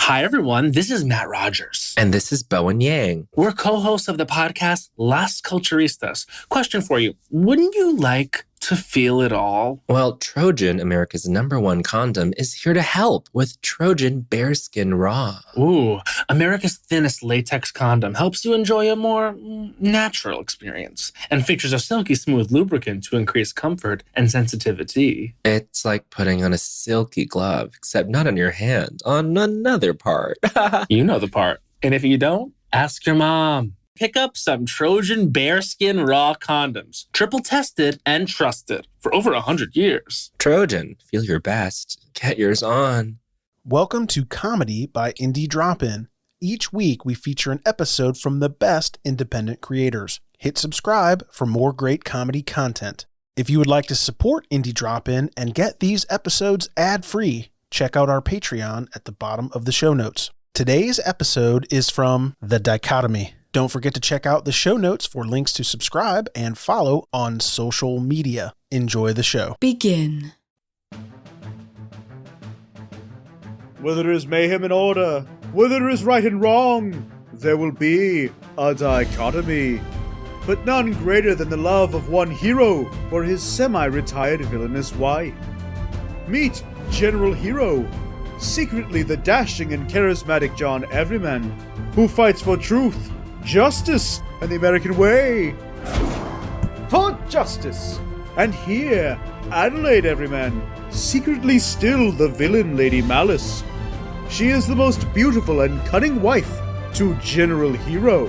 Hi, everyone. This is Matt Rogers. And this is Bowen Yang. We're co-hosts of the podcast Las Culturistas. Question for you. Wouldn't you like to feel it all? Well, Trojan, America's #1 condom, is here to help with Trojan Bearskin Raw. Ooh, America's thinnest latex condom helps you enjoy a more natural experience and features a silky smooth lubricant to increase comfort and sensitivity. It's like putting on a silky glove, except not on your hand, on another part. You know the part. And if you don't, ask your mom. Pick up some Trojan Bearskin Raw condoms. Triple tested and trusted for over 100 years. Trojan, feel your best. Get yours on. Welcome to Comedy by Indie Drop-In. Each week we feature an episode from the best independent creators. Hit subscribe for more great comedy content. If you would like to support Indie Drop-In and get these episodes ad-free, check out our Patreon at the bottom of the show notes. Today's episode is from The Dichotomy. Don't forget to check out the show notes for links to subscribe and follow on social media. Enjoy the show. Begin. Whether there is mayhem and order, whether there is right and wrong, there will be a dichotomy. But none greater than the love of one hero for his semi-retired villainous wife. Meet General Hero, secretly the dashing and charismatic John Everyman, who fights for truth, justice, and the American way. For justice! And here, Adelaide Everyman, secretly still the villain Lady Malice. She is the most beautiful and cunning wife to General Hero.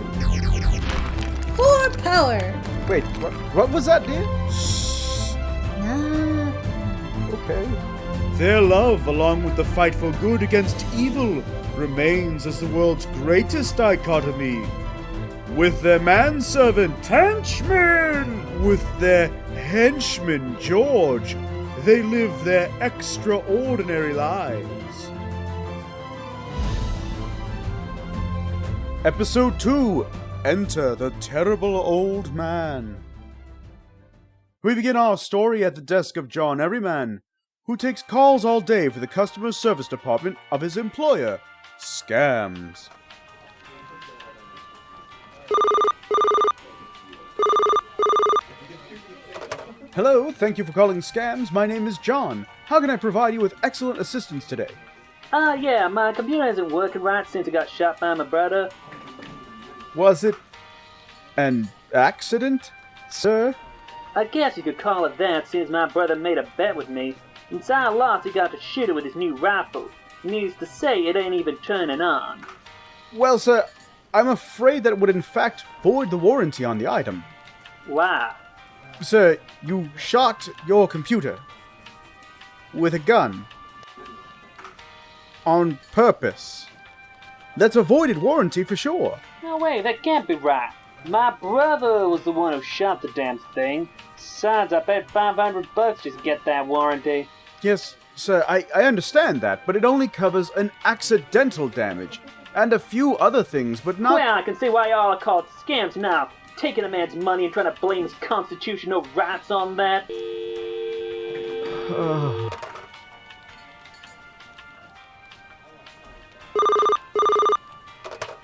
For power! Wait, what was that, dear? Shh. Nah. Okay. Their love, along with the fight for good against evil, remains as the world's greatest dichotomy. With their manservant, Henchman! With their henchman, George, they live their extraordinary lives. Episode 2, Enter the Terrible Old Man. We begin our story at the desk of John Everyman, who takes calls all day for the customer service department of his employer, Scams. Hello, thank you for calling Scams. My name is John. How can I provide you with excellent assistance today? Yeah, my computer isn't working right since it got shot by my brother. Was it an accident, sir? I guess you could call it that since my brother made a bet with me. Since I lost, he got to shoot it with his new rifle. Needless to say, it ain't even turning on. Well, sir, I'm afraid that it would in fact void the warranty on the item. Why? Sir, you shot your computer with a gun on purpose. That's a voided warranty for sure. No way, that can't be right. My brother was the one who shot the damn thing. Besides, I paid $500 just to get that warranty. Yes, sir, I understand that, but it only covers an accidental damage and a few other things, but not... Well, I can see why y'all are called scams now. Taking a man's money and trying to blame his constitutional rights on that.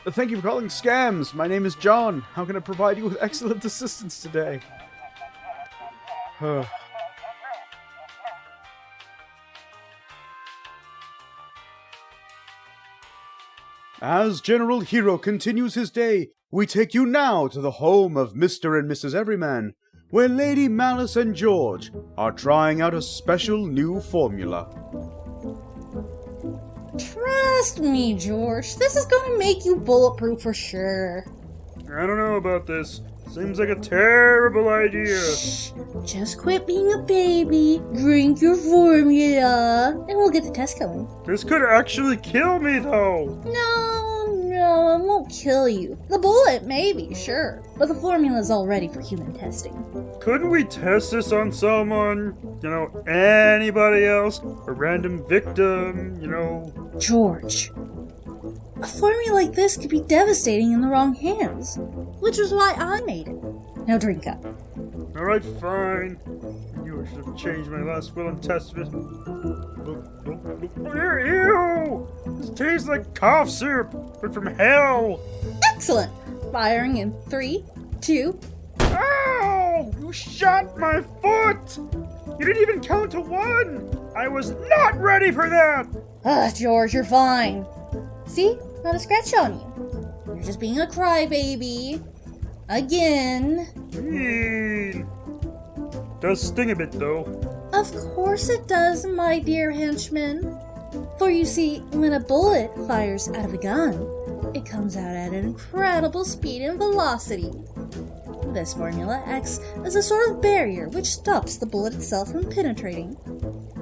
Thank you for calling Scams. My name is John. How can I provide you with excellent assistance today? As General Hero continues his day, we take you now to the home of Mr. and Mrs. Everyman, where Lady Malice and George are trying out a special new formula. Trust me, George. This is gonna make you bulletproof for sure. I don't know about this. Seems like a terrible idea. Shh. Just quit being a baby, drink your formula, and we'll get the test going. This could actually kill me, though. No, it won't kill you. The bullet, maybe, sure. But the formula's all ready for human testing. Couldn't we test this on someone? Anybody else? A random victim, George, a formula like this could be devastating in the wrong hands, which is why I made it. Now drink up. Alright, fine. I knew I should have changed my last will and testament. Ew! It tastes like cough syrup, but from hell! Excellent! Firing in 3, 2. Ow! You shot my foot! You didn't even count to 1! I was not ready for that! George, you're fine. See? Not a scratch on you. You're just being a crybaby. Again. Mean. Does sting a bit, though. Of course it does, my dear henchman. For you see, when a bullet fires out of a gun, it comes out at an incredible speed and velocity. This formula acts as a sort of barrier which stops the bullet itself from penetrating.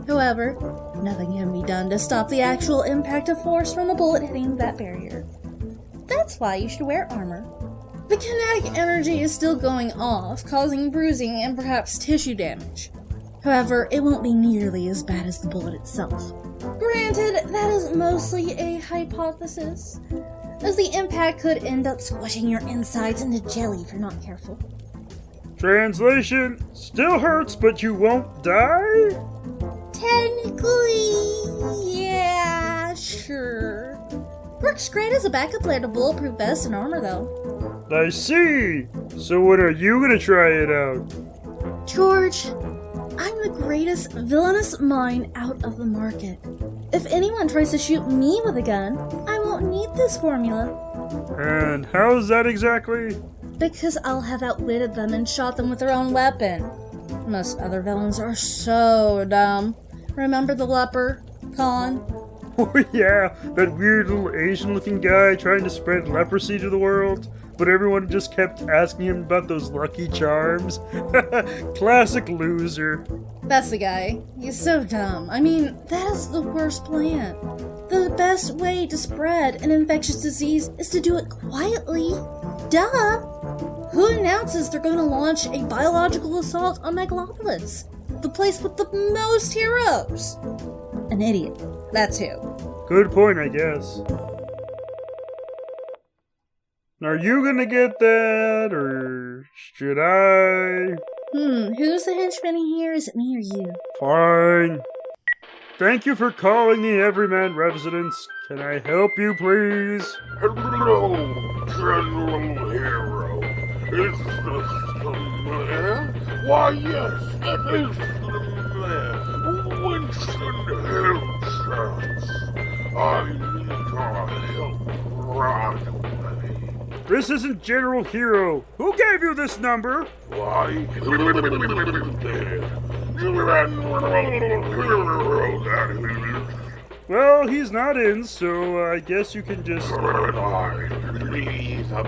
However, nothing can be done to stop the actual impact of force from the bullet hitting that barrier. That's why you should wear armor. The kinetic energy is still going off, causing bruising and perhaps tissue damage. However, it won't be nearly as bad as the bullet itself. Granted, that is mostly a hypothesis, as the impact could end up squishing your insides into jelly if you're not careful. Translation: still hurts, but you won't die? Technically, yeah, sure. Works great as a backup layer to bulletproof vest and armor, though. I see! So when are you gonna try it out? George, I'm the greatest villainous mind out of the market. If anyone tries to shoot me with a gun, I won't need this formula. And how's that exactly? Because I'll have outwitted them and shot them with their own weapon. Most other villains are so dumb. Remember the leper, Khan? Oh yeah, that weird little Asian-looking guy trying to spread leprosy to the world, but everyone just kept asking him about those lucky charms. Classic loser. That's the guy. He's so dumb. I mean, that is the worst plan. The best way to spread an infectious disease is to do it quietly. Duh! Who announces they're going to launch a biological assault on Megalopolis? The place with the most heroes? An idiot. That's who. Good point, I guess. Are you gonna get that, or should I? Who's the henchman here? Is it me or you? Fine. Thank you for calling the Everyman residence. Can I help you, please? Hello, General Hero. Is this the man? Why, yes, it is the man. Winston Hillchurch. I need your help right away. This isn't General Hero. Who gave you this number? Why, General Hero, that is. Well, he's not in, so I guess you can just... Can I leave a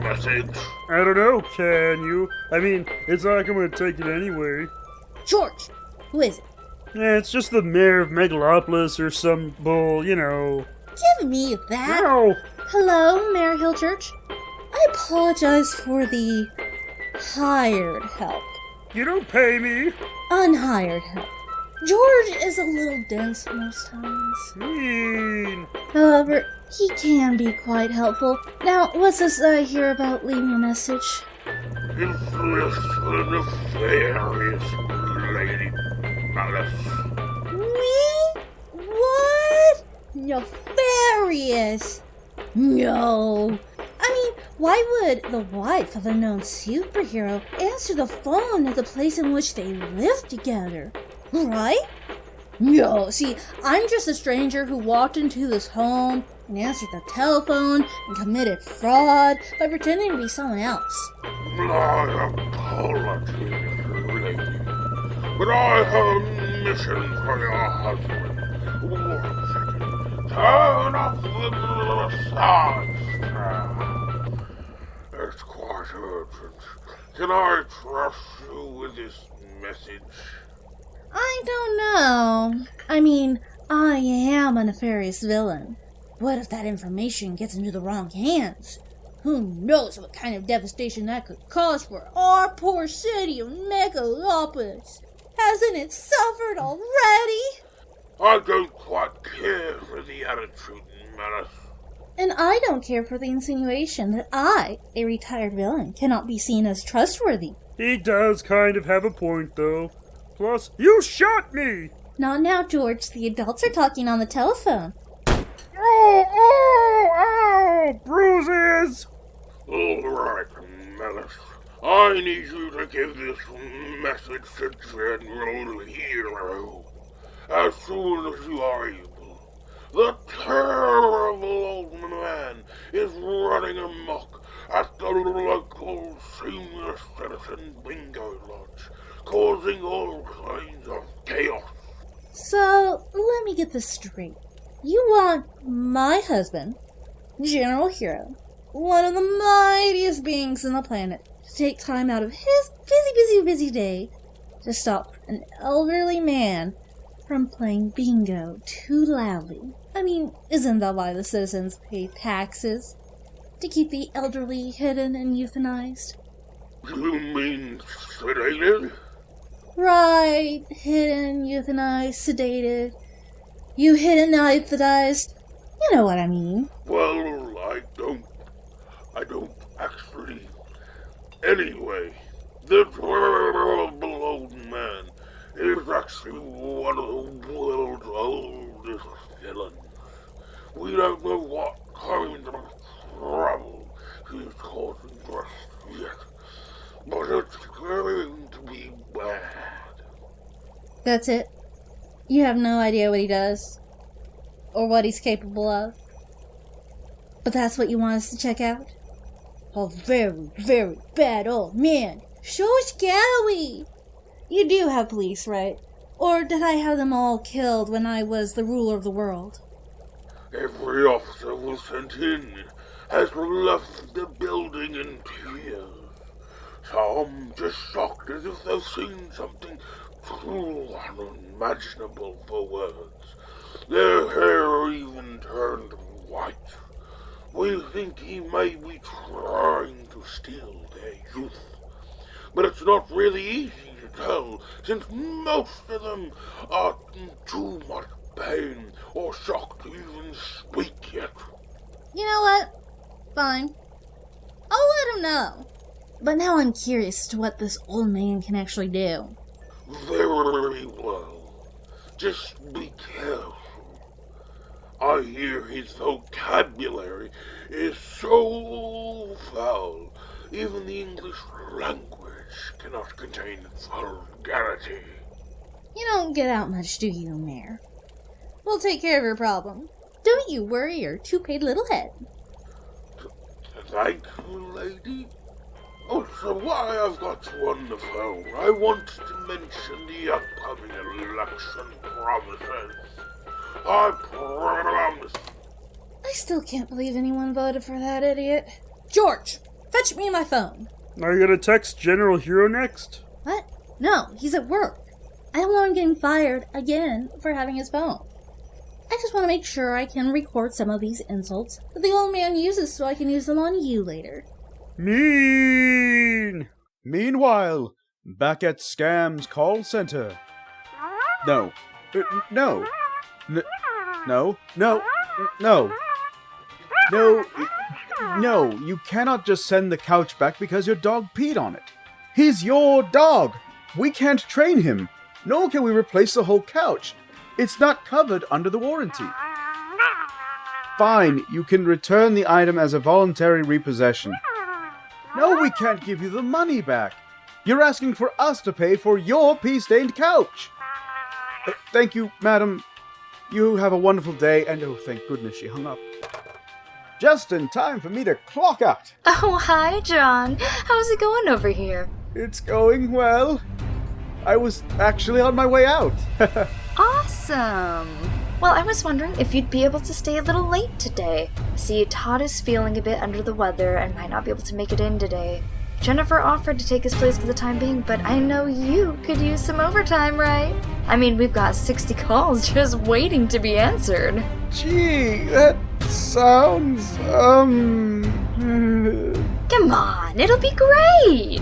message? I don't know, can you? I mean, it's not like I'm gonna take it anyway. George! Who is it? Yeah, it's just the mayor of Megalopolis or some bull, you know. Give me that! Ow! Hello, Mayor Hillchurch. I apologize for the hired help. You don't pay me. Unhired help. George is a little dense most times. Mean. However, he can be quite helpful. Now, what's this I hear about leaving a message? Is this the nefarious Lady Malice? Me? What? Nefarious? No. I mean, why would the wife of a known superhero answer the phone at the place in which they live together? Right? No, see, I'm just a stranger who walked into this home and answered the telephone and committed fraud by pretending to be someone else. My apologies, lady, but I have a mission for your husband. 1 second. Turn off the massage. It's quite urgent. Can I trust you with this message? I don't know. I mean, I am a nefarious villain. What if that information gets into the wrong hands? Who knows what kind of devastation that could cause for our poor city of Megalopolis? Hasn't it suffered already? I don't quite care for the attitude, Malice. And I don't care for the insinuation that I, a retired villain, cannot be seen as trustworthy. He does kind of have a point, though. Plus, you shot me! Not now, George. The adults are talking on the telephone. Bruises! All right, Malice. I need you to give this message to General Hero as soon as you are able. The terrible old man is running amok at the local senior citizen bingo lodge, causing all kinds of chaos. So, let me get this straight. You want my husband, General Hero, one of the mightiest beings on the planet, to take time out of his busy day to stop an elderly man from playing bingo too loudly. I mean, isn't that why the citizens pay taxes? To keep the elderly hidden and euthanized? You mean sedated? Right, hidden, euthanized, sedated. You hidden, euthanized. You know what I mean. Well, I don't actually. Anyway, the terrible old man is actually one of the world's oldest villains. We don't know what kind of trouble he's causing just yet, but it's going to be bad. That's it? You have no idea what he does? Or what he's capable of? But that's what you want us to check out? A very, very bad old man. So scary! You do have police, right? Or did I have them all killed when I was the ruler of the world? Every officer was sent in has left the building in tears. Some just shocked as if they've seen something too unimaginable for words. Their hair even turned white. We think he may be trying to steal their youth. But it's not really easy to tell, since most of them are in too much pain or shock to even speak yet. You know what? Fine. I'll let him know. But now I'm curious as to what this old man can actually do. Very well. Just be careful. I hear his vocabulary is so foul, even the English language cannot contain vulgarity. You don't get out much, do you, Mayor? We'll take care of your problem. Don't you worry your two-paid little head. Thank you, lady. Also, while I've got you on the phone, I want to mention the upcoming election promises. I promise. I still can't believe anyone voted for that idiot. George, fetch me my phone. Are you gonna text General Hero next? What? No, he's at work. I don't want him getting fired again for having his phone. I just want to make sure I can record some of these insults that the old man uses so I can use them on you later. Mean! Meanwhile, back at Scam's call center. No. No. No. No, you cannot just send the couch back because your dog peed on it. He's your dog. We can't train him. Nor can we replace the whole couch. It's not covered under the warranty. Fine, you can return the item as a voluntary repossession. No, we can't give you the money back. You're asking for us to pay for your pee-stained couch. Thank you, madam. You have a wonderful day, and oh, thank goodness she hung up. Just in time for me to clock out. Oh, hi, John. How's it going over here? It's going well. I was actually on my way out. Awesome. Well, I was wondering if you'd be able to stay a little late today. See, Todd is feeling a bit under the weather and might not be able to make it in today. Jennifer offered to take his place for the time being, but I know you could use some overtime, right? I mean, we've got 60 calls just waiting to be answered. Gee, that sounds, Come on, it'll be great!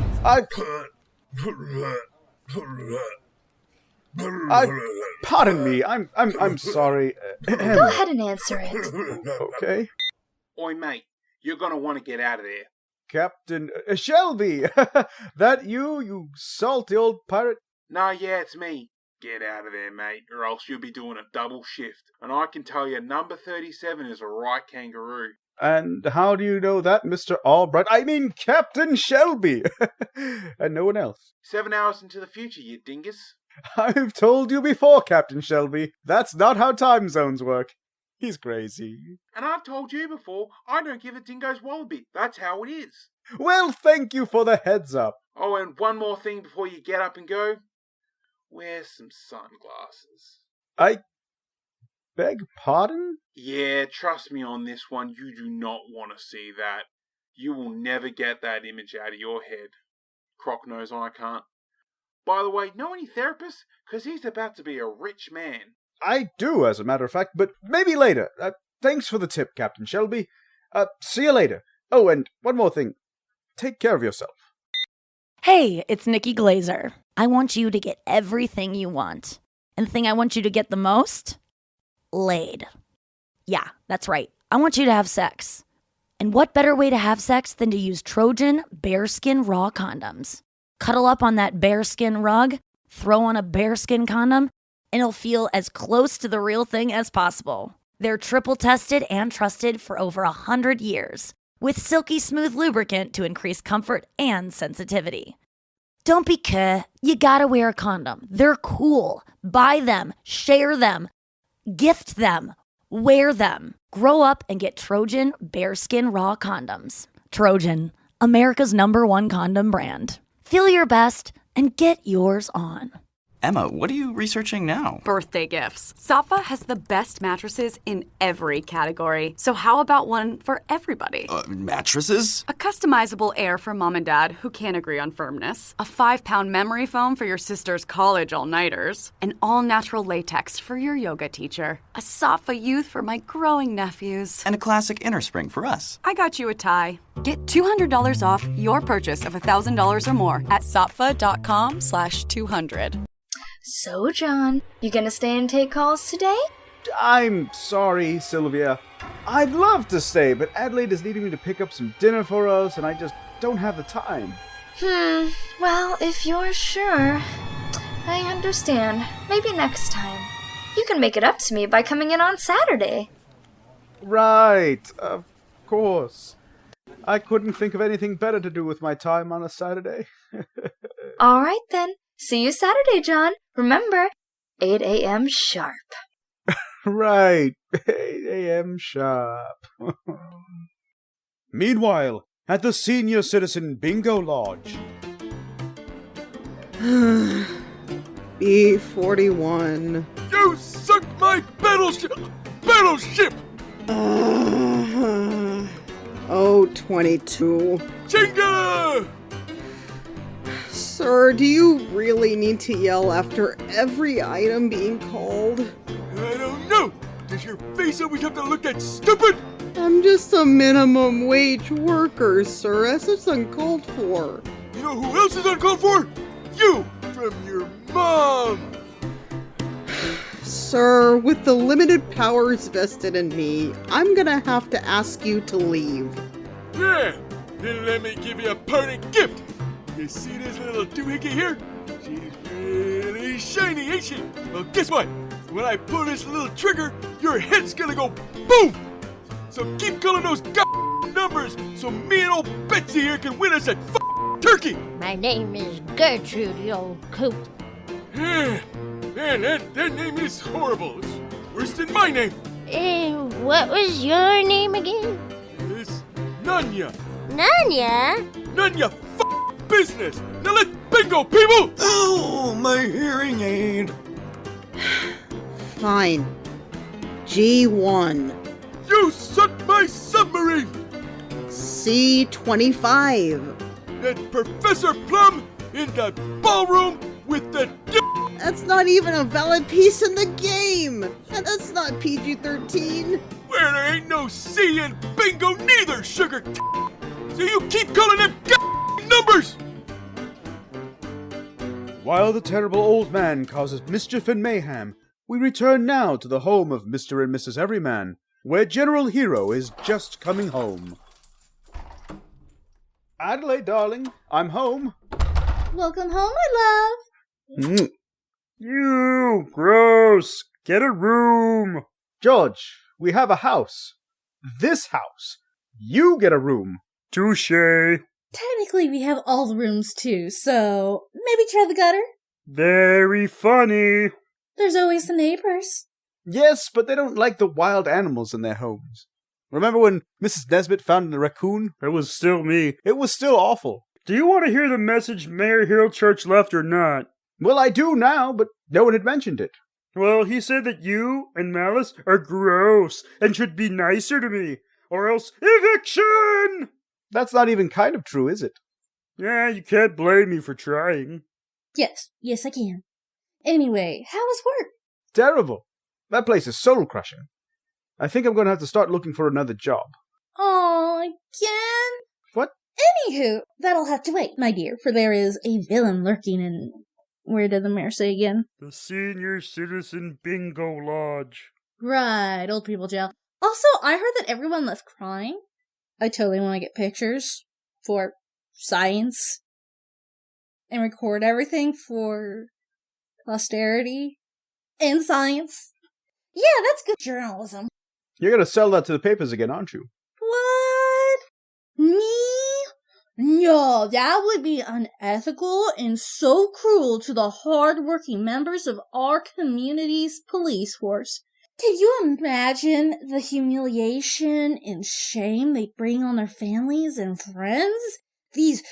Pardon me, I'm sorry. Go ahead and answer it. Okay. Oi, mate, you're gonna want to get out of there. Captain Shelby! That you salty old pirate? No, yeah, it's me. Get out of there, mate, or else you'll be doing a double shift. And I can tell you, number 37 is a right kangaroo. And how do you know that, Mr. Albright? I mean, Captain Shelby! And no one else. 7 hours into the future, you dingus. I've told you before, Captain Shelby. That's not how time zones work. He's crazy. And I've told you before, I don't give a dingo's wallaby. That's how it is. Well, thank you for the heads up. Oh, and one more thing before you get up and go. Wear some sunglasses. I beg pardon? Yeah, trust me on this one, you do not want to see that. You will never get that image out of your head. Croc knows I can't. By the way, know any therapists? Because he's about to be a rich man. I do, as a matter of fact, but maybe later. Thanks for the tip, Captain Shelby. See you later. Oh, and one more thing. Take care of yourself. Hey, it's Nikki Glazer. I want you to get everything you want. And the thing I want you to get the most? Laid. Yeah, that's right. I want you to have sex. And what better way to have sex than to use Trojan bearskin raw condoms? Cuddle up on that bearskin rug, throw on a bearskin condom, and it'll feel as close to the real thing as possible. They're triple tested and trusted for over 100 years, with silky smooth lubricant to increase comfort and sensitivity. Don't be cuh. You gotta wear a condom. They're cool. Buy them, share them, gift them, wear them. Grow up and get Trojan bearskin raw condoms. Trojan, America's #1 condom brand. Feel your best and get yours on. Emma, what are you researching now? Birthday gifts. Safa has the best mattresses in every category. So how about one for everybody? Mattresses? A customizable Air for mom and dad who can't agree on firmness. A 5-pound memory foam for your sister's college all-nighters. An all-natural latex for your yoga teacher. A Safa Youth for my growing nephews. And a classic inner spring for us. I got you a tie. Get $200 off your purchase of $1,000 or more at safa.com/200. So, John, you gonna stay and take calls today? I'm sorry, Sylvia. I'd love to stay, but Adelaide is needing me to pick up some dinner for us, and I just don't have the time. Well, if you're sure, I understand. Maybe next time. You can make it up to me by coming in on Saturday. Right, of course. I couldn't think of anything better to do with my time on a Saturday. All right, then. See you Saturday, John. Remember, 8 a.m. sharp. Right, 8 a.m. sharp. Meanwhile, at the Senior Citizen Bingo Lodge. B-41. You sunk my battleship! Battleship! O-22. Chinga! Sir, do you really need to yell after every item being called? I don't know. Does your face always have to look that stupid? I'm just a minimum wage worker, sir. That's just uncalled for. You know who else is uncalled for? You! From your mom! Sir, with the limited powers vested in me, I'm gonna have to ask you to leave. Yeah! Then let me give you a parting gift! You see this little doohickey here? She's really shiny, ain't she? Well, guess what? When I pull this little trigger, your head's gonna go boom! So keep calling those numbers so me and old Betsy here can win us that turkey! My name is Gertrude, you old coot. Man, that name is horrible. It's worse than my name. What was your name again? It's Nanya. Nanya? Nanya, business! Now let's bingo, people! Oh, my hearing aid. Fine. G1. You sunk my submarine! C25. That Professor Plum in the ballroom with the That's not even a valid piece in the game! And that's not PG-13. Where there ain't no C in bingo neither, sugar. So you keep calling them numbers! While the terrible old man causes mischief and mayhem, we return now to the home of Mr. and Mrs. Everyman, where General Hero is just coming home. Adelaide, darling, I'm home. Welcome home, my love. You, gross. Get a room. George, we have a house. This house. You get a room. Touché. Technically, we have all the rooms too, so maybe try the gutter? Very funny. There's always the neighbors. Yes, but they don't like the wild animals in their homes. Remember when Mrs. Nesbit found a raccoon? It was still me. It was still awful. Do you want to hear the message Mayor Hero Church left or not? Well, I do now, but no one had mentioned it. Well, he said that you and Malice are gross and should be nicer to me, or else eviction! That's not even kind of true, is it? Yeah, you can't blame me for trying. Yes, I can. Anyway, how was work? Terrible. That place is soul-crushing. I think I'm going to have to start looking for another job. Aw, again? What? Anywho, that'll have to wait, my dear, for there is a villain lurking in... Where did the mayor say again? The Senior Citizen Bingo Lodge. Right, old people jail. Also, I heard that everyone left crying. I totally want to get pictures for science and record everything for posterity and science. Yeah, that's good journalism. You're going to sell that to the papers again, aren't you? What? Me? No, that would be unethical and so cruel to the hard-working members of our community's police force. Can you imagine the humiliation and shame they bring on their families and friends? These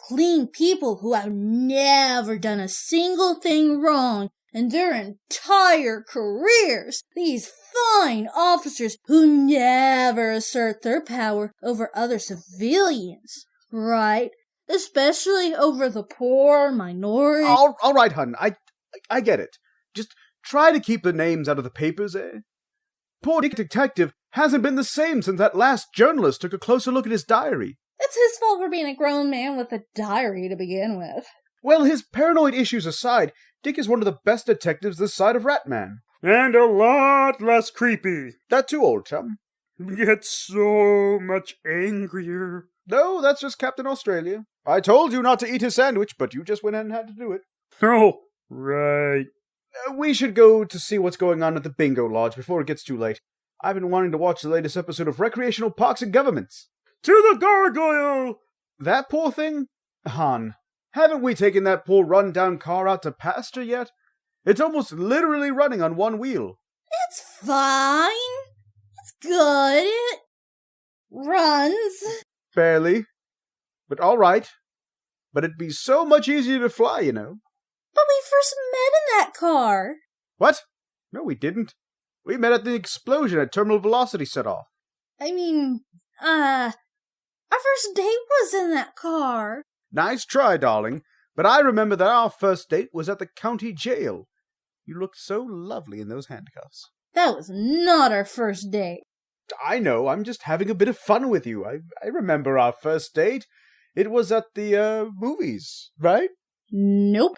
clean people who have never done a single thing wrong in their entire careers. These fine officers who never assert their power over other civilians. Right? Especially over the poor minority. All right, hun. I get it. Just try to keep the names out of the papers, eh? Poor detective hasn't been the same since that last journalist took a closer look at his diary. It's his fault for being a grown man with a diary to begin with. Well, his paranoid issues aside, Dick is one of the best detectives this side of Ratman. And a lot less creepy. That too, old chum. Yet so much angrier. No, that's just Captain Australia. I told you not to eat his sandwich, but you just went in and had to do it. Oh, right. We should go to see what's going on at the Bingo Lodge before it gets too late. I've been wanting to watch the latest episode of Recreational Parks and Governments. To the gargoyle! That poor thing? Han, haven't we taken that poor run-down car out to pasture yet? It's almost literally running on one wheel. It's fine. It's good. It runs. Barely. But all right. But it'd be so much easier to fly, you know. But we first met in that car. What? No, we didn't. We met at the explosion at terminal velocity set off. I mean, our first date was in that car. Nice try, darling. But I remember that our first date was at the county jail. You looked so lovely in those handcuffs. That was not our first date. I know, I'm just having a bit of fun with you. I remember our first date. It was at the, movies, right? Nope.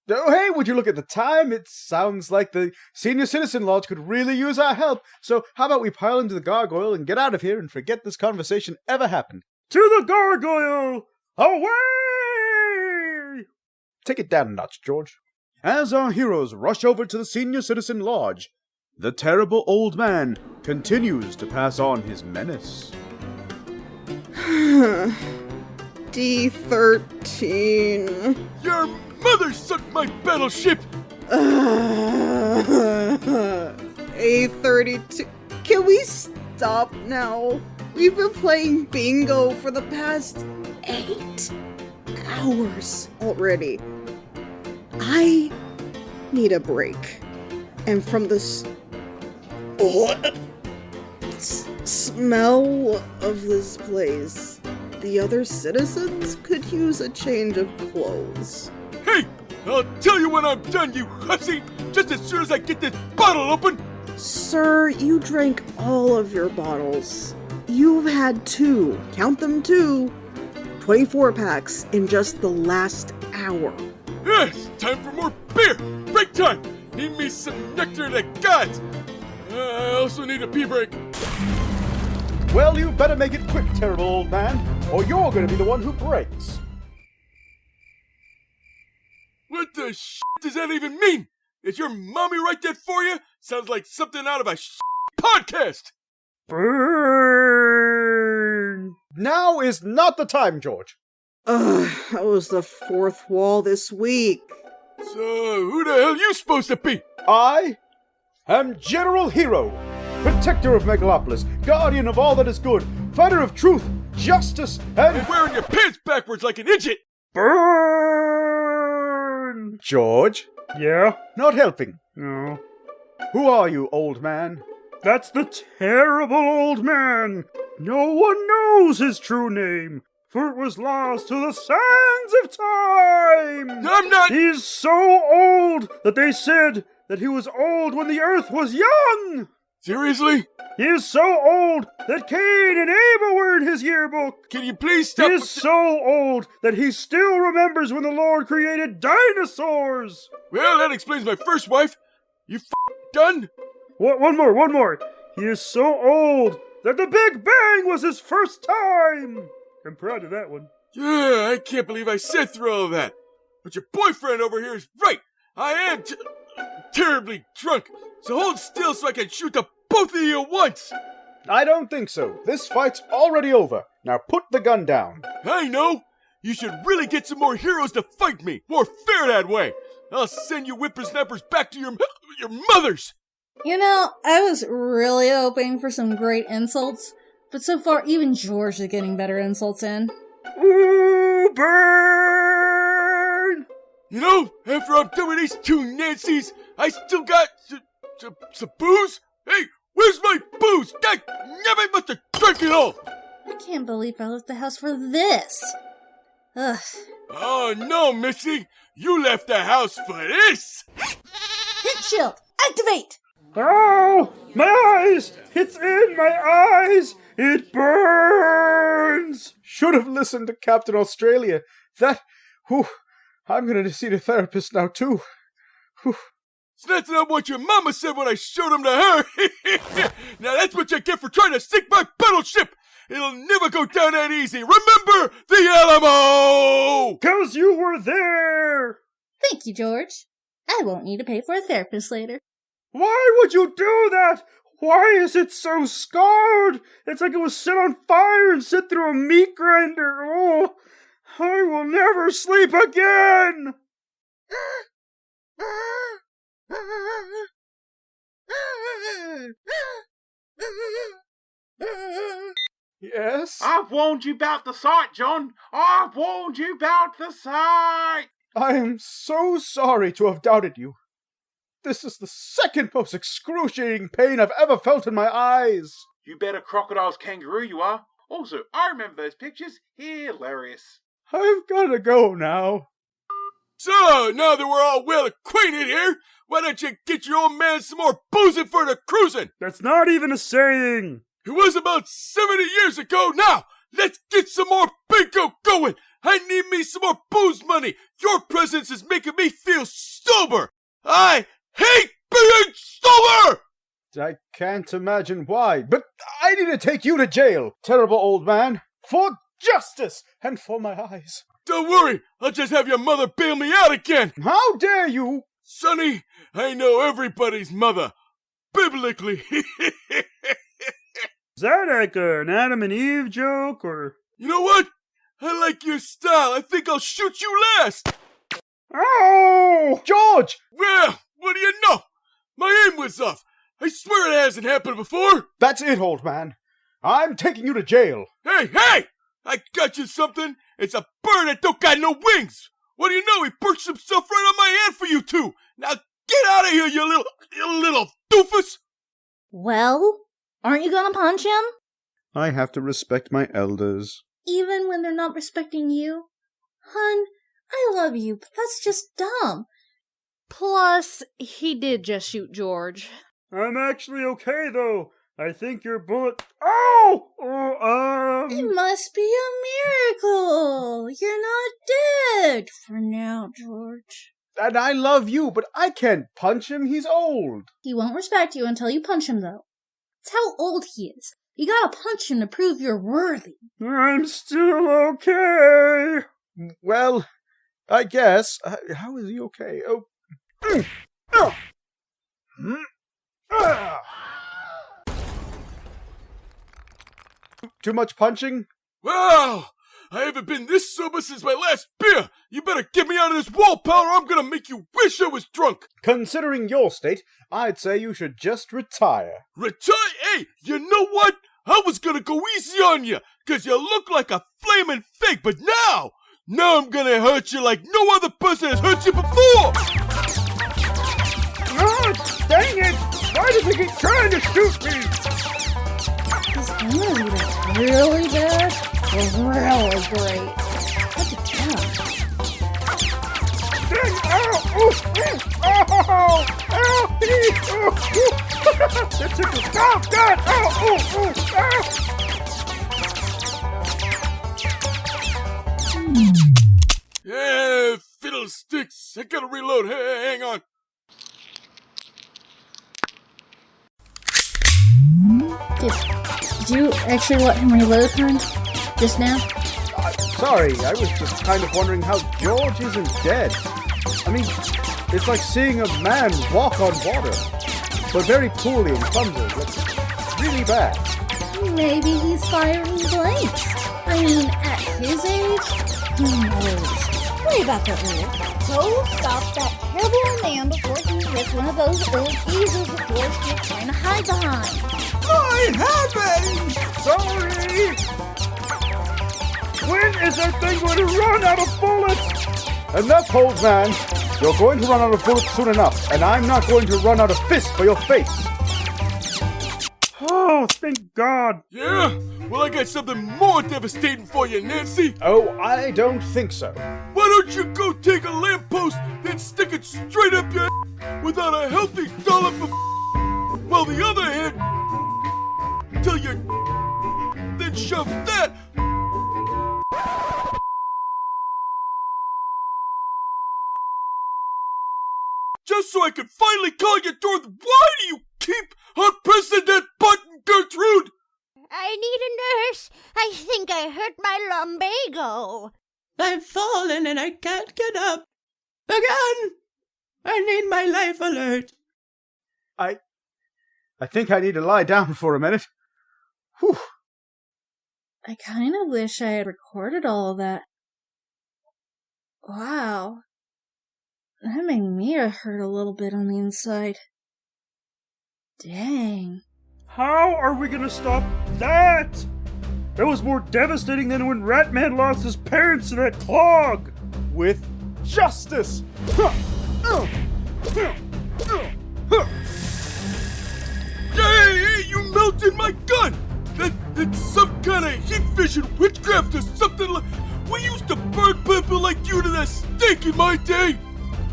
Oh, hey, would you look at the time? It sounds like the Senior Citizen Lodge could really use our help. So how about we pile into the gargoyle and get out of here and forget this conversation ever happened? To the gargoyle! Away! Take it down a notch, George. As our heroes rush over to the Senior Citizen Lodge, the terrible old man continues to pass on his menace. D13. Your mother sucked my battleship! A32. Can we stop now? We've been playing bingo for the past 8 hours already. I need a break. And from this smell of this place, the other citizens could use a change of clothes. Hey! I'll tell you when I'm done, you hussy! Just as soon as I get this bottle open! Sir, you drank all of your bottles. You've had 2, count them 2, 24 packs in just the last hour. Yes, time for more beer! Break time! Need me some nectar to gods! I also need a pee break. Well, you better make it quick, terrible old man, or you're gonna be the one who breaks. What the shit does that even mean? Did your mommy write that for you? Sounds like something out of a podcast. Burn! Now is not the time, George. That was the fourth wall this week. So, who the hell you supposed to be? I am General Hero, protector of Megalopolis, guardian of all that is good, fighter of truth, justice, and wearing your pants backwards like an idiot. Burn! George? Yeah? Not helping. No. Who are you, old man? That's the terrible old man. No one knows his true name, for it was lost to the sands of time. I'm not. He's so old that they said that he was old when the earth was young. Seriously? He is so old that Cain and Abel were in his yearbook. Can you please stop? He is so old that he still remembers when the Lord created dinosaurs. Well, that explains my first wife. You done? One more. He is so old that the Big Bang was his first time. I'm proud of that one. Yeah, I can't believe I sat through all that. But your boyfriend over here is right. I am terribly drunk. So hold still so I can shoot the both of you at once. I don't think so. This fight's already over. Now put the gun down. I know. You should really get some more heroes to fight me. More fair that way. I'll send you whippersnappers back to your mothers. You know, I was really hoping for some great insults, but so far even George is getting better insults in. Ooh, burn! You know, after I'm done with these two Nancys, I still got some booze? Hey, where's my booze? That never must have drank it all! I can't believe I left the house for this. Ugh. Oh no, Missy! You left the house for this! Hit shield! Activate! Oh! My eyes! It's in my eyes! It burns! Should have listened to Captain Australia. I'm gonna see the therapist now too. So that's not what your mama said when I showed him to her. Now that's what you get for trying to sink my battleship. It'll never go down that easy. Remember the Alamo! 'Cause you were there! Thank you, George. I won't need to pay for a therapist later. Why would you do that? Why is it so scarred? It's like it was set on fire and sent through a meat grinder. Oh, I will never sleep again! Yes? I've warned you about the sight, John. I've warned you about the sight. I am so sorry to have doubted you. This is the second most excruciating pain I've ever felt in my eyes. You better crocodile's kangaroo, you are. Also, I remember those pictures. Hilarious. I've gotta go now. So, now that we're all well acquainted here, why don't you get your old man some more boozing for the cruising? That's not even a saying. It was about 70 years ago. Now, let's get some more bingo going. I need me some more booze money. Your presence is making me feel sober. I hate being sober! I can't imagine why, but I need to take you to jail, terrible old man, for justice and for my eyes. Don't worry, I'll just have your mother bail me out again. How dare you? Sonny, I know everybody's mother, biblically. Is that like an Adam and Eve joke, or? You know what? I like your style. I think I'll shoot you last. Oh! George! Well, what do you know? My aim was off. I swear it hasn't happened before. That's it, old man. I'm taking you to jail. Hey! I got you something. It's a bird that don't got no wings. What do you know? He perched himself right on my hand for you two. Now get out of here, you little doofus. Well, aren't you gonna punch him? I have to respect my elders. Even when they're not respecting you? Hun, I love you, but that's just dumb. Plus, he did just shoot George. I'm actually okay, though. I think your bullet... Oh! It must be a miracle. You're not dead for now, George. And I love you, but I can't punch him. He's old. He won't respect you until you punch him, though. That's how old he is. You gotta punch him to prove you're worthy. I'm still okay. Well, I guess. How is he okay? Oh. Too much punching? Wow! I haven't been this sober since my last beer! You better get me out of this wall, pal, or I'm gonna make you wish I was drunk! Considering your state, I'd say you should just retire. Retire? Hey, you know what? I was gonna go easy on you, cause you look like a flaming fake, but now I'm gonna hurt you like no other person has hurt you before! Oh, dang it! Why does he keep trying to shoot me? Is Emily really bad or really great? What the hell? Dang! Ow! Ooh, ow! Ow! That's it! Stop that! Ow! Ooh! Ow! Yeah, fiddlesticks! I gotta reload. Hey, hang on. Did you actually let him reload, hon? Just now? Sorry, I was just kind of wondering how George isn't dead. I mean, it's like seeing a man walk on water, but very poorly and clumsily. It's really bad. Maybe he's firing blanks. I mean, at his age, who knows? Worry about that later. Go stop that terrible old man before he hits one of those old easels that George keeps trying to hide behind. My heavens! Sorry! When is that thing going to run out of bullets? Enough, old man. You're going to run out of bullets soon enough, and I'm not going to run out of fists for your face. Oh, thank God. Yeah? Well, I got something more devastating for you, Nancy. Oh, I don't think so. Why don't you go take a lamppost, then stick it straight up your without a healthy dollop of while the other hand till you then shove that just so I can finally call you Dorothy. Why do you keep on pressing that button, Gertrude? I need a nurse. I think I hurt my lumbago. I've fallen and I can't get up. Again! I need my life alert. I think I need to lie down for a minute. Whew. I kind of wish I had recorded all of that. Wow. That made me hurt a little bit on the inside. Dang. How are we gonna stop that? That was more devastating than when Ratman lost his parents to that clog. With justice! Hey, you melted my gun! That's some kind of heat vision witchcraft or something like... We used to burn people like you to the stake in my day!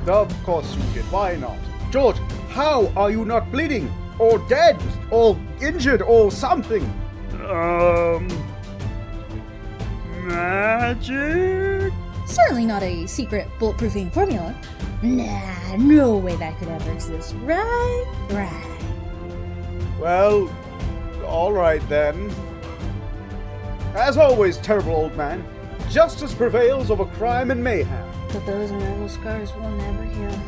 Of course you did, why not? George, how are you not bleeding? Or dead? Or injured? Or something? Magic? Certainly not a secret bulletproofing formula. Nah, no way that could ever exist. Right. Well, alright then. As always, terrible old man, justice prevails over crime and mayhem. But those metal scars will never heal.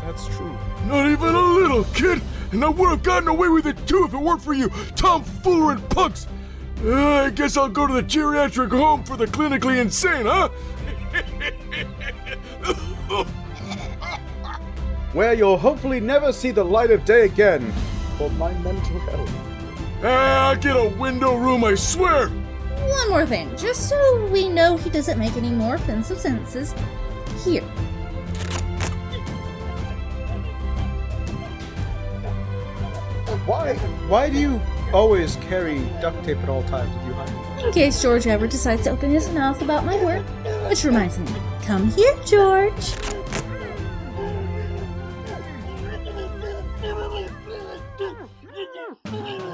That's true. Not even a little, kid! And I would have gotten away with it too if it weren't for you tomfoolery punks! I guess I'll go to the geriatric home for the clinically insane, huh? Where you'll hopefully never see the light of day again for my mental health. I'll get a window room, I swear! One more thing, just so we know he doesn't make any more offensive sentences. Here. Why do you always carry duct tape at all times with you, honey? In case George ever decides to open his mouth about my work. Which reminds me, come here, George.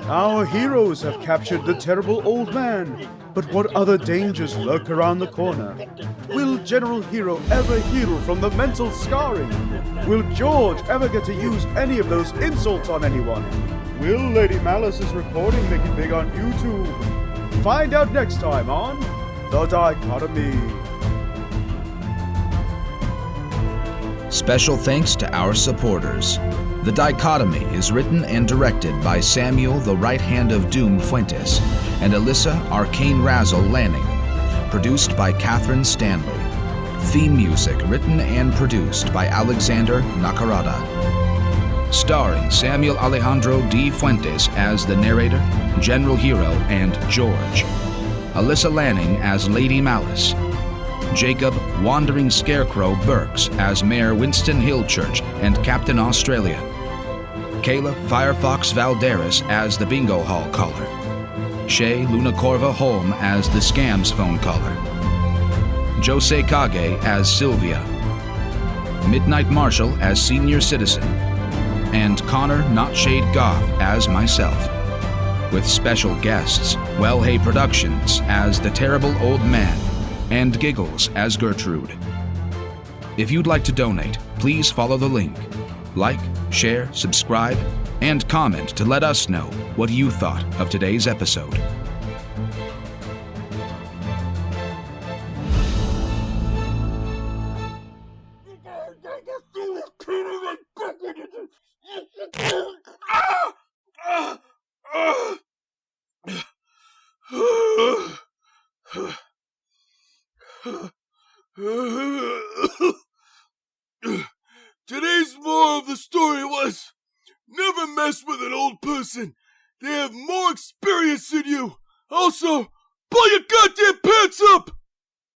Our heroes have captured the terrible old man, but what other dangers lurk around the corner? Will General Hero ever heal from the mental scarring? Will George ever get to use any of those insults on anyone? Will Lady Malice's recording make it big on YouTube? Find out next time on The Dichotomy. Special thanks to our supporters. The Dichotomy is written and directed by Samuel the Right Hand of Doom Fuentes and Alyssa Arcane Razzle Lanning. Produced by Catherine Stanley. Theme music written and produced by Alexander Nakarada. Starring Samuel Alejandro D. Fuentes as the narrator, General Hero, and George. Alyssa Lanning as Lady Malice. Jacob Wandering Scarecrow Burks as Mayor Winston Hillchurch and Captain Australia. Kayla Firefox Valderas as the Bingo Hall caller. Shay Lunacorva Holm as the Scams phone caller. Jose Kage as Sylvia. Midnight Marshall as Senior Citizen. And Connor Notshade Goff as myself. With special guests, Wellhay Productions as the Terrible Old Man and Giggles as Gertrude. If you'd like to donate, please follow the link. Like, share, subscribe, and comment to let us know what you thought of today's episode. Today's moral of the story was, never mess with an old person. They have more experience than you. Also, pull your goddamn pants up!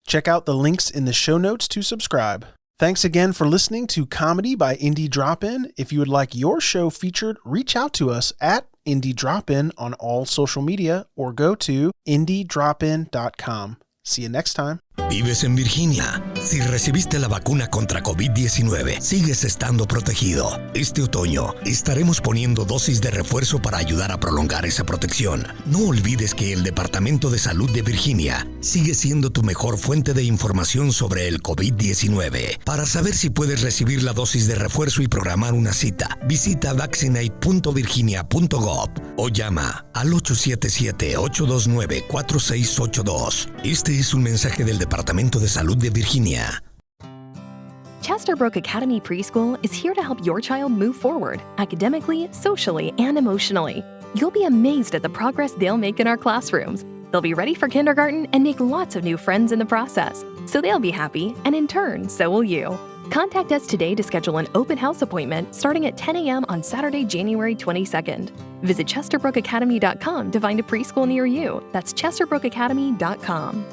Check out the links in the show notes to subscribe. Thanks again for listening to Comedy by Indie Drop-In. If you would like your show featured, reach out to us at Indie Drop-In on all social media or go to indiedropin.com. See you next time. Vives en Virginia. Si recibiste la vacuna contra COVID-19, sigues estando protegido. Este otoño estaremos poniendo dosis de refuerzo para ayudar a prolongar esa protección. No olvides que el Departamento de Salud de Virginia sigue siendo tu mejor fuente de información sobre el COVID-19. Para saber si puedes recibir la dosis de refuerzo y programar una cita, visita vaccinate.virginia.gov o llama al 877-829-4682. Este es un mensaje del Departamento de Salud de Virginia. Chesterbrook Academy Preschool is here to help your child move forward, academically, socially, and emotionally. You'll be amazed at the progress they'll make in our classrooms. They'll be ready for kindergarten and make lots of new friends in the process. So they'll be happy, and in turn, so will you. Contact us today to schedule an open house appointment starting at 10 a.m. on Saturday, January 22nd. Visit ChesterbrookAcademy.com to find a preschool near you. That's ChesterbrookAcademy.com.